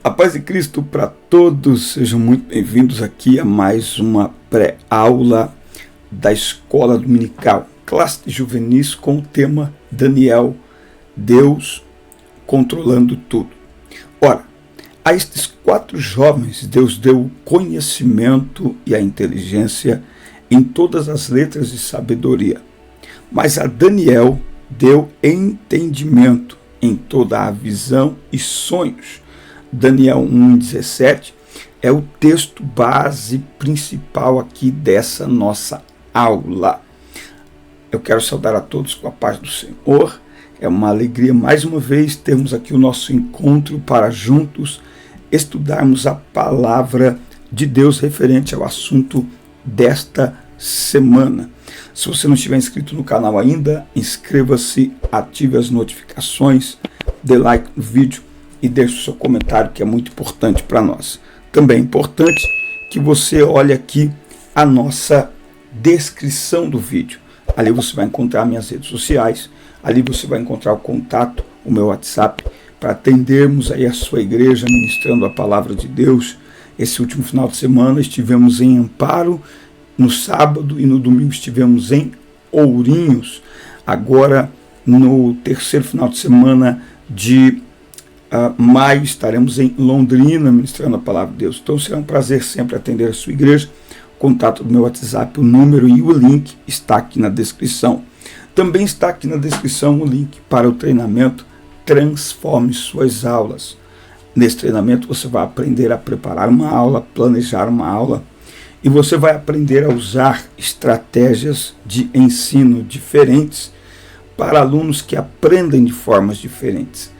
A paz de Cristo para todos, sejam muito bem-vindos aqui a mais uma pré-aula da Escola Dominical, classe de juvenis com o tema Daniel, Deus controlando tudo. Ora, a estes 4 jovens Deus deu o conhecimento e a inteligência em todas as letras de sabedoria, mas a Daniel deu entendimento em toda a visão e sonhos. Daniel 1:17 é o texto base principal aqui dessa nossa aula. Eu quero saudar a todos com a paz do Senhor. É uma alegria mais uma vez termos aqui o nosso encontro para juntos estudarmos a palavra de Deus referente ao assunto desta semana. Se você não estiver inscrito no canal ainda, inscreva-se, ative as notificações, dê like no vídeo e deixe o seu comentário, que é muito importante para nós. Também é importante que você olhe aqui a nossa descrição do vídeo. Ali você vai encontrar minhas redes sociais, ali você vai encontrar o contato, o meu WhatsApp, para atendermos aí a sua igreja, ministrando a palavra de Deus. Esse último final de semana estivemos em Amparo, no sábado e no domingo estivemos em Ourinhos. Agora, no terceiro final de semana de maio, estaremos em Londrina ministrando a palavra de Deus. Então será um prazer sempre atender a sua igreja. O contato do meu WhatsApp, o número e o link está aqui na descrição. Também está aqui na descrição o link para o treinamento Transforme Suas Aulas. Nesse treinamento você vai aprender a preparar uma aula, planejar uma aula, e você vai aprender a usar estratégias de ensino diferentes para alunos que aprendem de formas diferentes.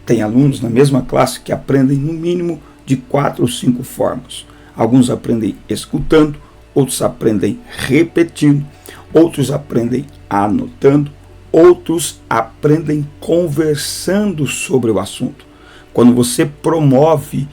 Tem alunos na mesma classe que aprendem no mínimo de 4 ou 5 formas. Alguns aprendem escutando, outros aprendem repetindo, outros aprendem anotando, outros aprendem conversando sobre o assunto. Quando você promove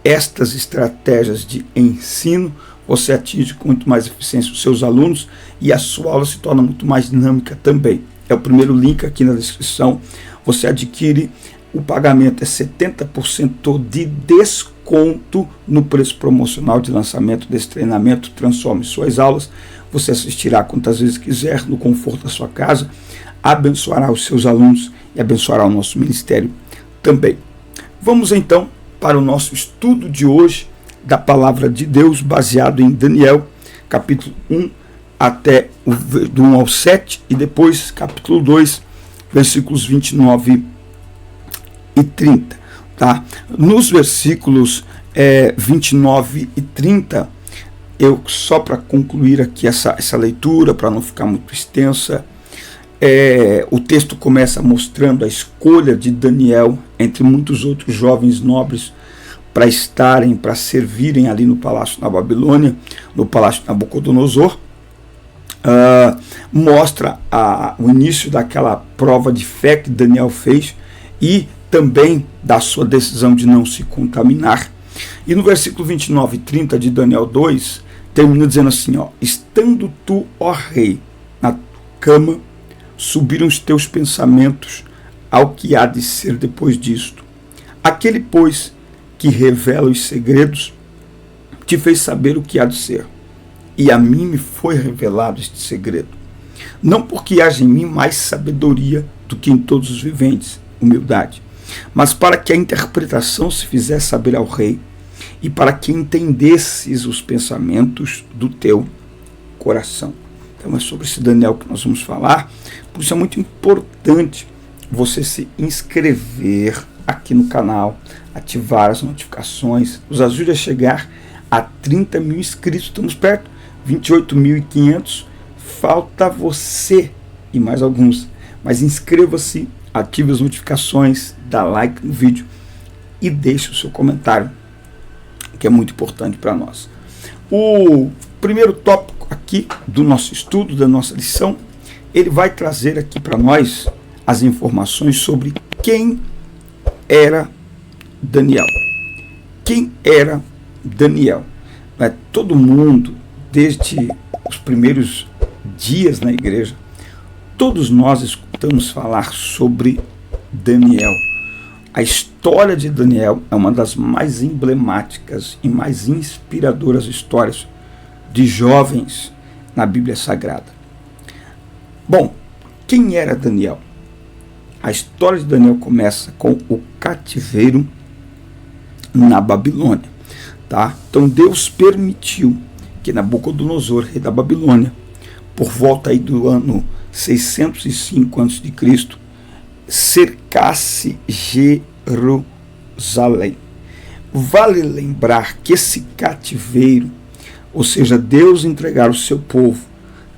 estas estratégias de ensino, você atinge com muito mais eficiência os seus alunos e a sua aula se torna muito mais dinâmica também. É o primeiro link aqui na descrição. Você adquire. O pagamento é 70% de desconto no preço promocional de lançamento desse treinamento Transforme Suas Aulas. Você assistirá quantas vezes quiser, no conforto da sua casa, abençoará os seus alunos e abençoará o nosso ministério também. Vamos então para o nosso estudo de hoje da palavra de Deus, baseado em Daniel, capítulo 1 até do 1 ao 7, e depois capítulo 2, versículos 29 e 30, tá? Nos versículos 29 e 30, eu só para concluir aqui essa leitura, para não ficar muito extensa, o texto começa mostrando a escolha de Daniel entre muitos outros jovens nobres para servirem ali no palácio na Babilônia, no palácio de Nabucodonosor. Mostra o início daquela prova de fé que Daniel fez e também da sua decisão de não se contaminar. E no versículo 29 e 30 de Daniel 2, termina dizendo assim, estando tu, ó rei, na cama, subiram os teus pensamentos ao que há de ser depois disto. Aquele, pois, que revela os segredos, te fez saber o que há de ser. E a mim me foi revelado este segredo. Não porque haja em mim mais sabedoria do que em todos os viventes, humildade, mas para que a interpretação se fizesse saber ao rei, e para que entendesses os pensamentos do teu coração. Então é sobre esse Daniel que nós vamos falar. Por isso é muito importante você se inscrever aqui no canal, ativar as notificações, nos ajude a chegar a 30 mil inscritos. Estamos perto, 28.500. Falta você e mais alguns, mas inscreva-se, ative as notificações, dá like no vídeo e deixe o seu comentário, que é muito importante para nós. O primeiro tópico aqui do nosso estudo, da nossa lição, ele vai trazer aqui para nós as informações sobre quem era Daniel. Quem era Daniel? Todo mundo, desde os primeiros dias na igreja, todos nós escutamos falar sobre Daniel. A história de Daniel é uma das mais emblemáticas e mais inspiradoras histórias de jovens na Bíblia Sagrada. Bom, quem era Daniel? A história de Daniel começa com o cativeiro na Babilônia. Tá? Então Deus permitiu que Nabucodonosor, rei da Babilônia, por volta aí do ano 605 a.C., cercasse Jerusalém. Vale lembrar que esse cativeiro, ou seja, Deus entregar o seu povo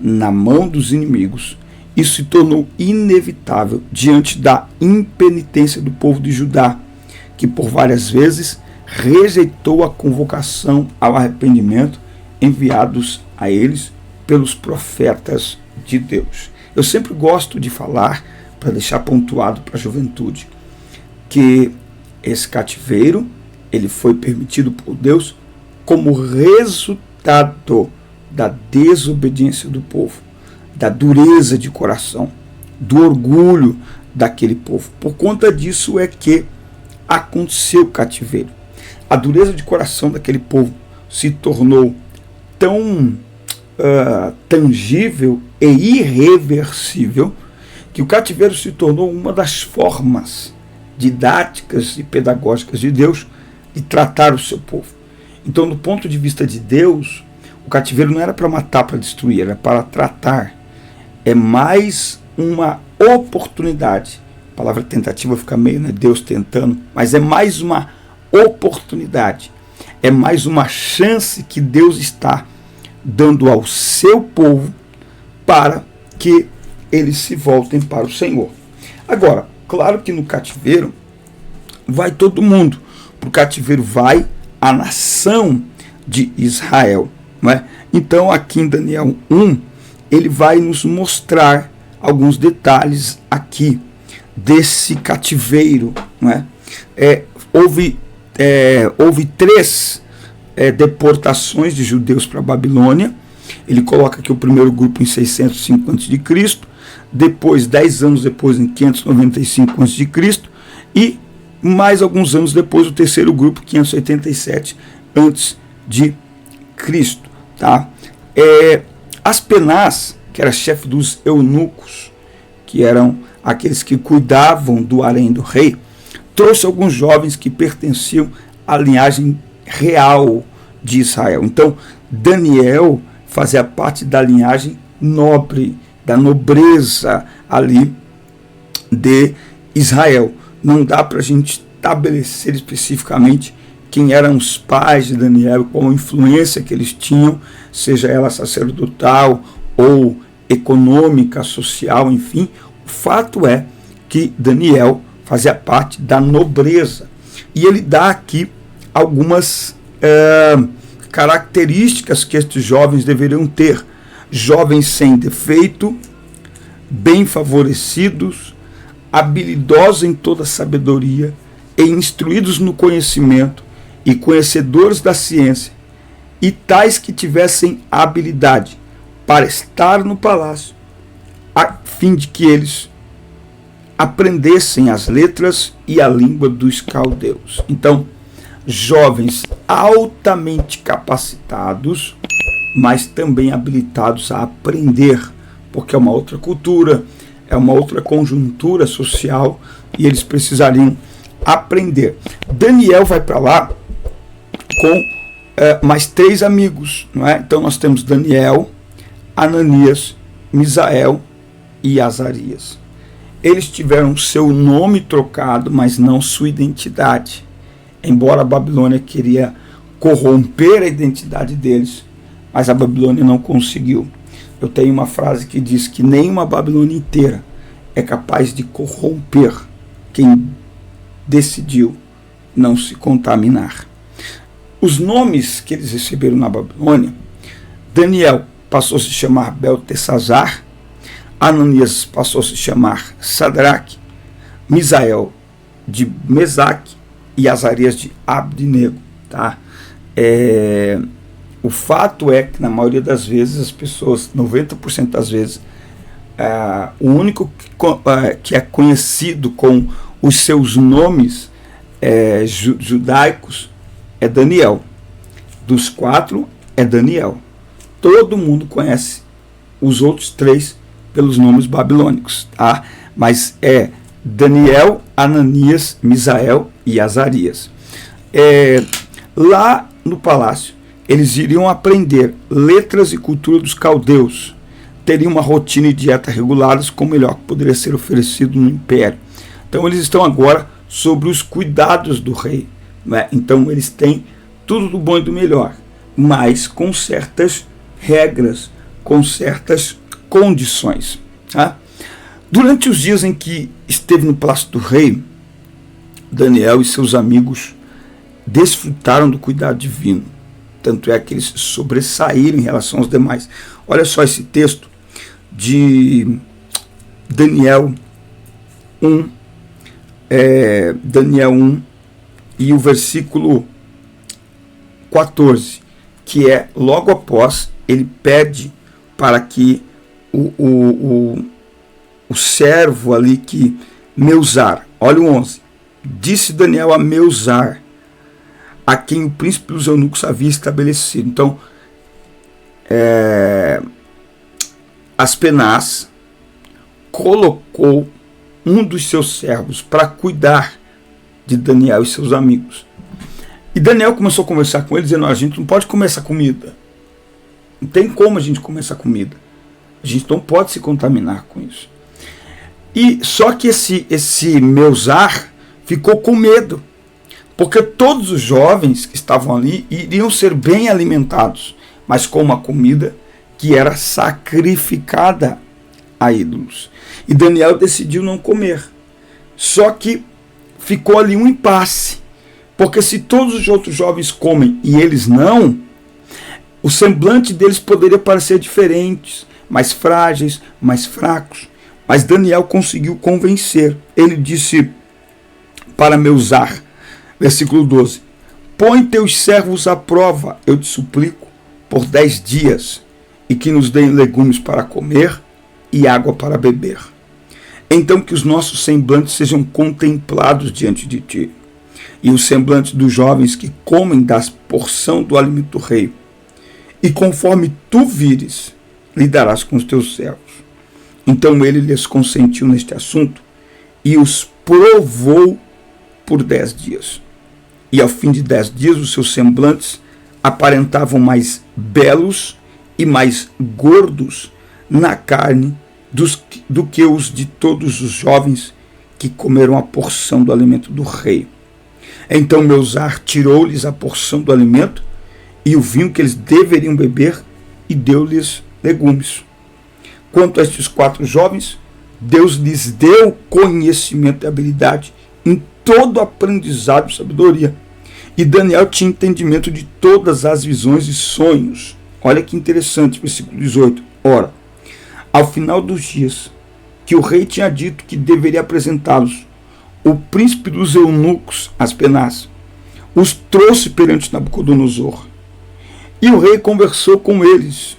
na mão dos inimigos, isso se tornou inevitável diante da impenitência do povo de Judá, que por várias vezes rejeitou a convocação ao arrependimento enviados a eles pelos profetas de Deus. Eu sempre gosto de falar, para deixar pontuado para a juventude, que esse cativeiro ele foi permitido por Deus como resultado da desobediência do povo, da dureza de coração, do orgulho daquele povo. Por conta disso é que aconteceu o cativeiro. A dureza de coração daquele povo se tornou tão tangível e irreversível que o cativeiro se tornou uma das formas didáticas e pedagógicas de Deus de tratar o seu povo. Então, do ponto de vista de Deus, o cativeiro não era para matar, para destruir, era para tratar. É mais uma oportunidade. A palavra tentativa fica meio, né? Deus tentando, mas é mais uma oportunidade. É mais uma chance que Deus está dando ao seu povo para que eles se voltem para o Senhor. Agora, claro que no cativeiro vai todo mundo. Para o cativeiro vai a nação de Israel. Não é? Então, aqui em Daniel 1, ele vai nos mostrar alguns detalhes aqui desse cativeiro. Não é? Houve 3 deportações de judeus para a Babilônia. Ele coloca aqui o primeiro grupo em 605 a.C., depois, 10 anos depois, em 595 a.C., e mais alguns anos depois, o terceiro grupo, 587 a.C. Tá? Aspenaz, que era chefe dos eunucos, que eram aqueles que cuidavam do harém do rei, trouxe alguns jovens que pertenciam à linhagem real de Israel. Então, Daniel fazia parte da linhagem nobre, da nobreza ali de Israel. Não dá para a gente estabelecer especificamente quem eram os pais de Daniel, qual a influência que eles tinham, seja ela sacerdotal ou econômica, social, enfim. O fato é que Daniel fazia parte da nobreza. E ele dá aqui algumas características que estes jovens deveriam ter. Jovens sem defeito, bem favorecidos, habilidosos em toda sabedoria, e instruídos no conhecimento, e conhecedores da ciência, e tais que tivessem habilidade para estar no palácio, a fim de que eles aprendessem as letras e a língua dos caldeus. Então, jovens altamente capacitados, mas também habilitados a aprender, porque é uma outra cultura, é uma outra conjuntura social, e eles precisariam aprender. Daniel vai para lá com mais 3 amigos, não é? Então nós temos Daniel, Ananias, Misael e Azarias. Eles tiveram seu nome trocado, mas não sua identidade. Embora a Babilônia queria corromper a identidade deles, mas a Babilônia não conseguiu. Eu tenho uma frase que diz que nem uma Babilônia inteira é capaz de corromper quem decidiu não se contaminar. Os nomes que eles receberam na Babilônia: Daniel passou a se chamar Beltesazar, Ananias passou a se chamar Sadraque, Misael de Mesaque e Azarias de Abdinego. Tá? O fato é que na maioria das vezes as pessoas, 90% das vezes, o único que é conhecido com os seus nomes judaicos é Daniel. Dos 4 é Daniel. Todo mundo conhece os outros 3 pelos nomes babilônicos, tá? Mas é Daniel, Ananias, Misael e Azarias. Lá no palácio, eles iriam aprender letras e cultura dos caldeus, teriam uma rotina e dieta regulares com o melhor que poderia ser oferecido no império. Então eles estão agora sobre os cuidados do rei, né? Então eles têm tudo do bom e do melhor, mas com certas regras, com certas condições, tá? Durante os dias em que esteve no palácio do rei, Daniel e seus amigos desfrutaram do cuidado divino. Tanto é que eles sobressaíram em relação aos demais. Olha só esse texto de Daniel 1, Daniel 1 e o versículo 14, que é logo após ele pede para que o servo ali que Meusar, olha o 11, disse Daniel a Meusar, a quem o príncipe dos eunucos havia estabelecido. Então, Aspenaz colocou um dos seus servos para cuidar de Daniel e seus amigos. E Daniel começou a conversar com ele, dizendo: a gente não pode comer essa comida. Não tem como a gente comer essa comida. A gente não pode se contaminar com isso. E só que esse Meusar ficou com medo, porque todos os jovens que estavam ali iriam ser bem alimentados, mas com uma comida que era sacrificada a ídolos. E Daniel decidiu não comer. Só que ficou ali um impasse, porque se todos os outros jovens comem e eles não, o semblante deles poderia parecer diferente, mais frágeis, mais fracos. Mas Daniel conseguiu convencer. Ele disse para Meusar, versículo 12: põe teus servos à prova, eu te suplico, por 10 dias, e que nos deem legumes para comer e água para beber. Então que os nossos semblantes sejam contemplados diante de ti, e os semblantes dos jovens que comem da porção do alimento do rei. E conforme tu vires, lidarás com os teus servos. Então ele lhes consentiu neste assunto e os provou por 10 dias. E ao fim de 10 dias os seus semblantes aparentavam mais belos e mais gordos na carne do que os de todos os jovens que comeram a porção do alimento do rei. Então Meusar tirou-lhes a porção do alimento e o vinho que eles deveriam beber e deu-lhes legumes. Quanto a estes 4 jovens, Deus lhes deu conhecimento e habilidade em todo aprendizado e sabedoria. E Daniel tinha entendimento de todas as visões e sonhos. Olha que interessante, versículo 18. Ora, ao final dos dias, que o rei tinha dito que deveria apresentá-los, o príncipe dos eunucos, Aspenaz, os trouxe perante Nabucodonosor. E o rei conversou com eles.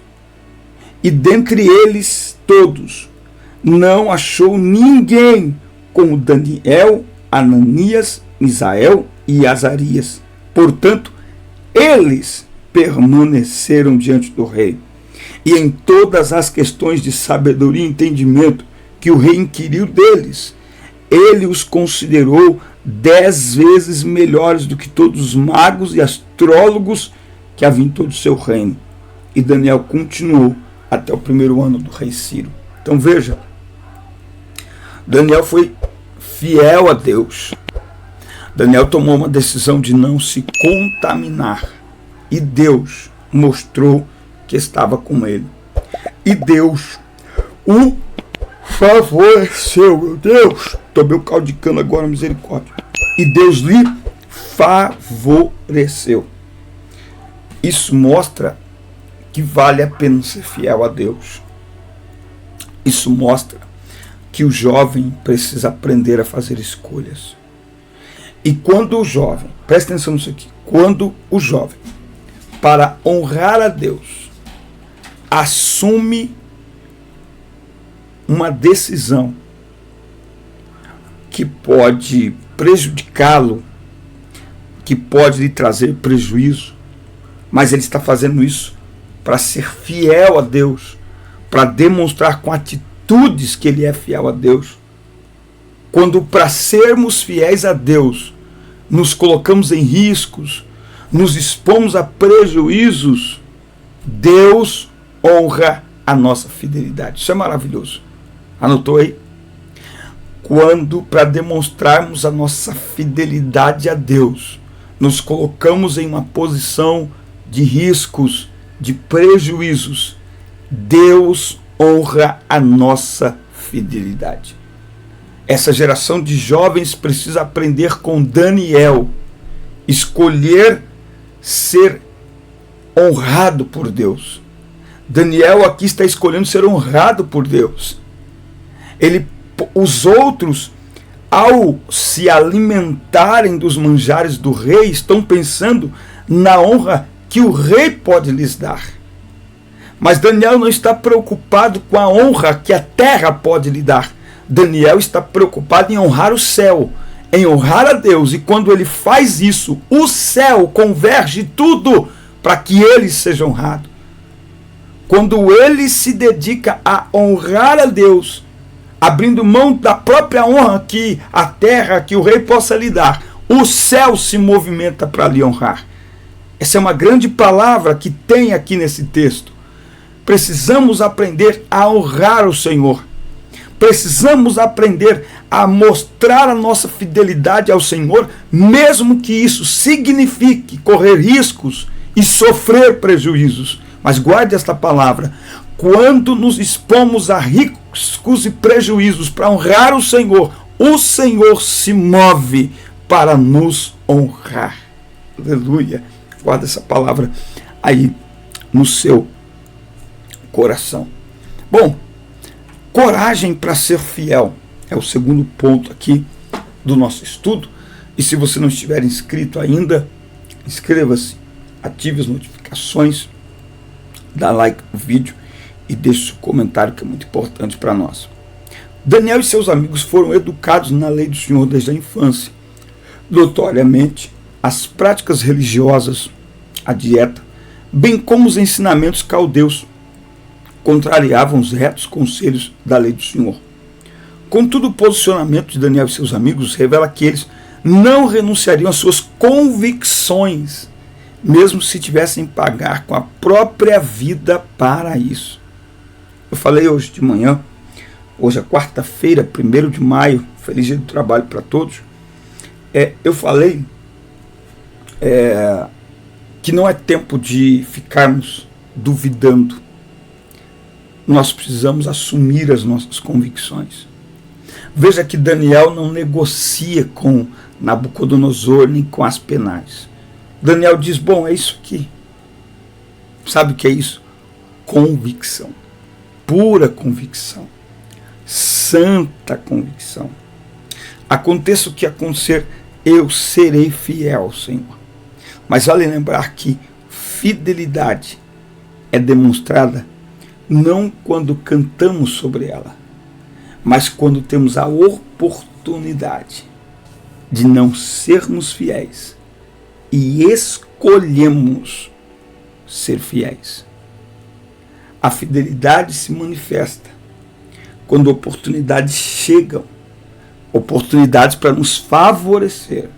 E dentre eles todos, não achou ninguém como Daniel, Ananias, Misael e Azarias. Portanto, eles permaneceram diante do rei. E em todas as questões de sabedoria e entendimento que o rei inquiriu deles, ele os considerou 10 vezes melhores do que todos os magos e astrólogos que havia em todo o seu reino. E Daniel continuou até o 1º ano do rei Ciro. Então veja, Daniel foi fiel a Deus. Daniel tomou uma decisão de não se contaminar. E Deus mostrou que estava com ele. E Deus o favoreceu. Meu Deus, tomei o caldo de cana agora, misericórdia. E Deus lhe favoreceu. Isso mostra que vale a pena ser fiel a Deus. Isso mostra que o jovem precisa aprender a fazer escolhas. E quando o jovem, presta atenção nisso aqui, quando o jovem, para honrar a Deus, assume uma decisão que pode prejudicá-lo que pode lhe trazer prejuízo, mas ele está fazendo isso para ser fiel a Deus, para demonstrar com atitudes que ele é fiel a Deus. Quando, para sermos fiéis a Deus, nos colocamos em riscos, nos expomos a prejuízos, Deus honra a nossa fidelidade. Isso é maravilhoso. Anotou aí? Quando, para demonstrarmos a nossa fidelidade a Deus, nos colocamos em uma posição de riscos, de prejuízos, Deus honra a nossa fidelidade. Essa geração de jovens precisa aprender com Daniel, escolher ser honrado por Deus. Daniel aqui está escolhendo ser honrado por Deus. Os outros, ao se alimentarem dos manjares do rei, estão pensando na honra que o rei pode lhes dar. Mas Daniel não está preocupado com a honra que a terra pode lhe dar. Daniel está preocupado em honrar o céu, em honrar a Deus. E quando ele faz isso, o céu converge tudo para que ele seja honrado. Quando ele se dedica a honrar a Deus, abrindo mão da própria honra que a terra, que o rei possa lhe dar, o céu se movimenta para lhe honrar. Essa é uma grande palavra que tem aqui nesse texto. Precisamos aprender a honrar o Senhor. Precisamos aprender a mostrar a nossa fidelidade ao Senhor, mesmo que isso signifique correr riscos e sofrer prejuízos. Mas guarde esta palavra. Quando nos expomos a riscos e prejuízos para honrar o Senhor se move para nos honrar. Aleluia. Guarda essa palavra aí no seu coração. Bom, coragem para ser fiel é o segundo ponto aqui do nosso estudo. E se você não estiver inscrito ainda, inscreva-se, ative as notificações, dá like no vídeo e deixe o comentário, que é muito importante para nós. Daniel e seus amigos foram educados na lei do Senhor desde a infância. Notoriamente, as práticas religiosas, a dieta, bem como os ensinamentos caldeus, contrariavam os retos conselhos da lei do Senhor. Contudo, o posicionamento de Daniel e seus amigos revela que eles não renunciariam às suas convicções, mesmo se tivessem que pagar com a própria vida para isso. Eu falei hoje de manhã, hoje é quarta-feira, 1º de maio, feliz dia do trabalho para todos. Eu falei que não é tempo de ficarmos duvidando. Nós precisamos assumir as nossas convicções. Veja que Daniel não negocia com Nabucodonosor nem com as penais. Daniel diz, bom, é isso aqui. Sabe o que é isso? Convicção. Pura convicção. Santa convicção. Aconteça o que acontecer, eu serei fiel ao Senhor. Mas vale lembrar que fidelidade é demonstrada não quando cantamos sobre ela, mas quando temos a oportunidade de não sermos fiéis e escolhemos ser fiéis. A fidelidade se manifesta quando oportunidades chegam, oportunidades para nos favorecer,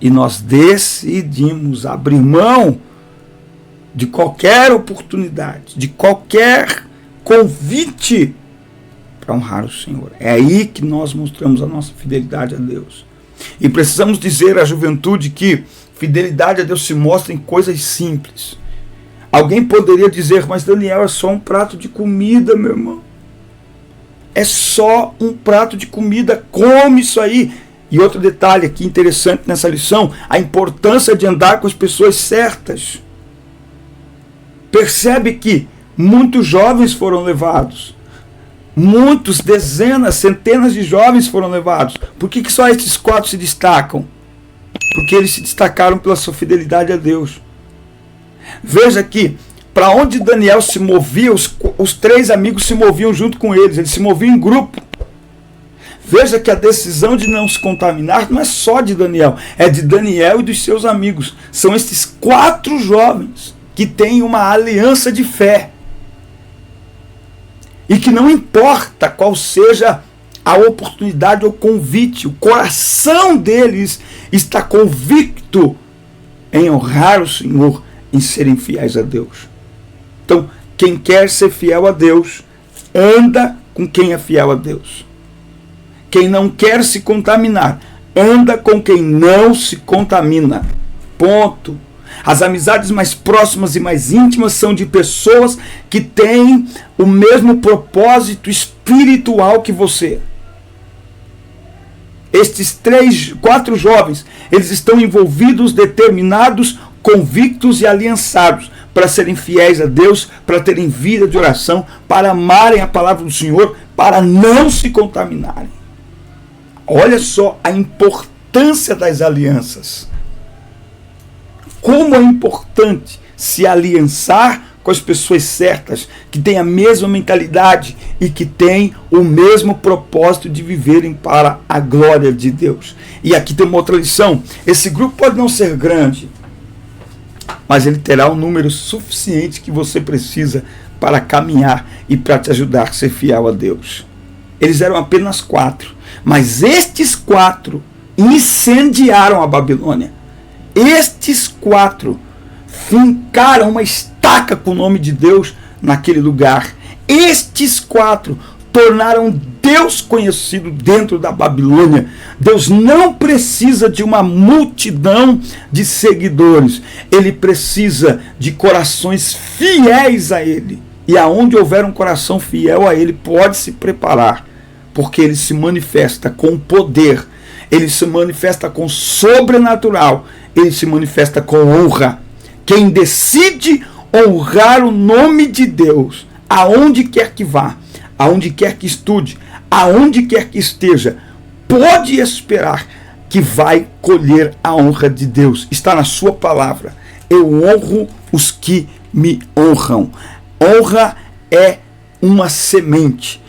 e nós decidimos abrir mão de qualquer oportunidade, de qualquer convite para honrar o Senhor. É aí que nós mostramos a nossa fidelidade a Deus. E precisamos dizer à juventude que fidelidade a Deus se mostra em coisas simples. Alguém poderia dizer, mas Daniel, é só um prato de comida, meu irmão. É só um prato de comida, come isso aí. E outro detalhe aqui interessante nessa lição, a importância de andar com as pessoas certas. Percebe que muitos jovens foram levados. Muitos, dezenas, centenas de jovens foram levados. Por que só esses 4 se destacam? Porque eles se destacaram pela sua fidelidade a Deus. Veja que, para onde Daniel se movia, os 3 amigos se moviam junto com eles. Eles se moviam em grupo. Veja que a decisão de não se contaminar não é só de Daniel, é de Daniel e dos seus amigos. São esses 4 jovens que têm uma aliança de fé. E que não importa qual seja a oportunidade ou convite, o coração deles está convicto em honrar o Senhor, em serem fiéis a Deus. Então, quem quer ser fiel a Deus, anda com quem é fiel a Deus. Quem não quer se contaminar, anda com quem não se contamina. Ponto. As amizades mais próximas e mais íntimas são de pessoas que têm o mesmo propósito espiritual que você. Estes 4 jovens, eles estão envolvidos, determinados, convictos e aliançados para serem fiéis a Deus, para terem vida de oração, para amarem a palavra do Senhor, para não se contaminarem. Olha só a importância das alianças. Como é importante se aliançar com as pessoas certas, que têm a mesma mentalidade e que têm o mesmo propósito de viverem para a glória de Deus. E aqui tem uma outra lição. Esse grupo pode não ser grande, mas ele terá um número suficiente que você precisa para caminhar e para te ajudar a ser fiel a Deus. Eles eram apenas 4, mas estes 4 incendiaram a Babilônia. Estes 4 fincaram uma estaca com o nome de Deus naquele lugar. Estes 4 tornaram Deus conhecido dentro da Babilônia. Deus não precisa de uma multidão de seguidores. Ele precisa de corações fiéis a Ele. E aonde houver um coração fiel a Ele, pode se preparar, porque Ele se manifesta com poder, Ele se manifesta com sobrenatural, Ele se manifesta com honra. Quem decide honrar o nome de Deus, aonde quer que vá, aonde quer que estude, aonde quer que esteja, pode esperar que vai colher a honra de Deus. Está na sua palavra. Eu honro os que me honram. Honra é uma semente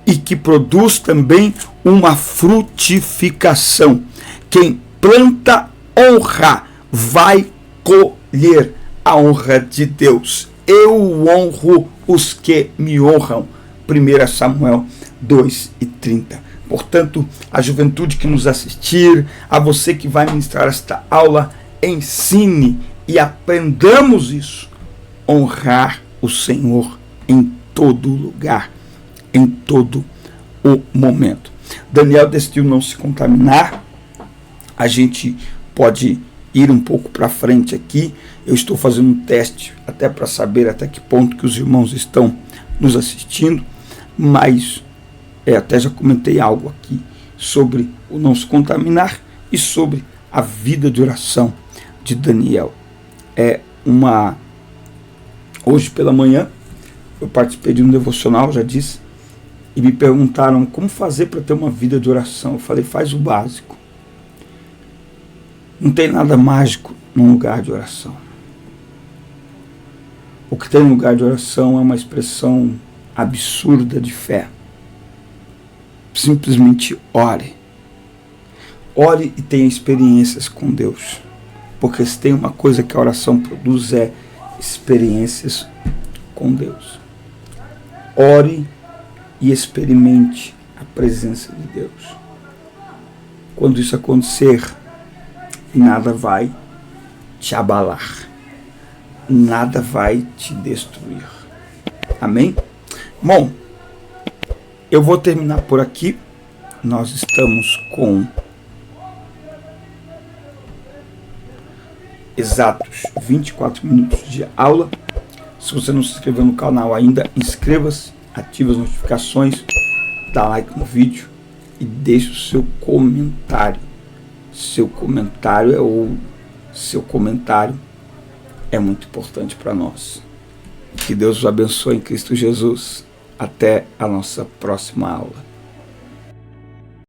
e que produz também uma frutificação. Quem planta honra vai colher a honra de Deus. Eu honro os que me honram. 1 Samuel 2:30. Portanto, a juventude que nos assistir, a você que vai ministrar esta aula, ensine e aprendamos isso. Honrar o Senhor em todo lugar, em todo o momento. Daniel decidiu não se contaminar. A gente pode ir um pouco para frente aqui. Eu estou fazendo um teste até para saber até que ponto que os irmãos estão nos assistindo, mas até já comentei algo aqui sobre o não se contaminar e sobre a vida de oração de Daniel. Hoje pela manhã eu participei de um devocional, já disse, e me perguntaram como fazer para ter uma vida de oração. Eu falei, faz o básico. Não tem nada mágico num lugar de oração. O que tem no lugar de oração é uma expressão absurda de fé. Simplesmente ore. Ore e tenha experiências com Deus. Porque se tem uma coisa que a oração produz é experiências com Deus. Ore e experimente a presença de Deus. Quando isso acontecer, nada vai te abalar. Nada vai te destruir. Amém? Bom, eu vou terminar por aqui. Nós estamos com exatos 24 minutos de aula. Se você não se inscreveu no canal ainda, inscreva-se, ative as notificações, dá like no vídeo e deixe o seu comentário. Seu comentário é ouro. Seu comentário é muito importante para nós. Que Deus os abençoe em Cristo Jesus. Até a nossa próxima aula.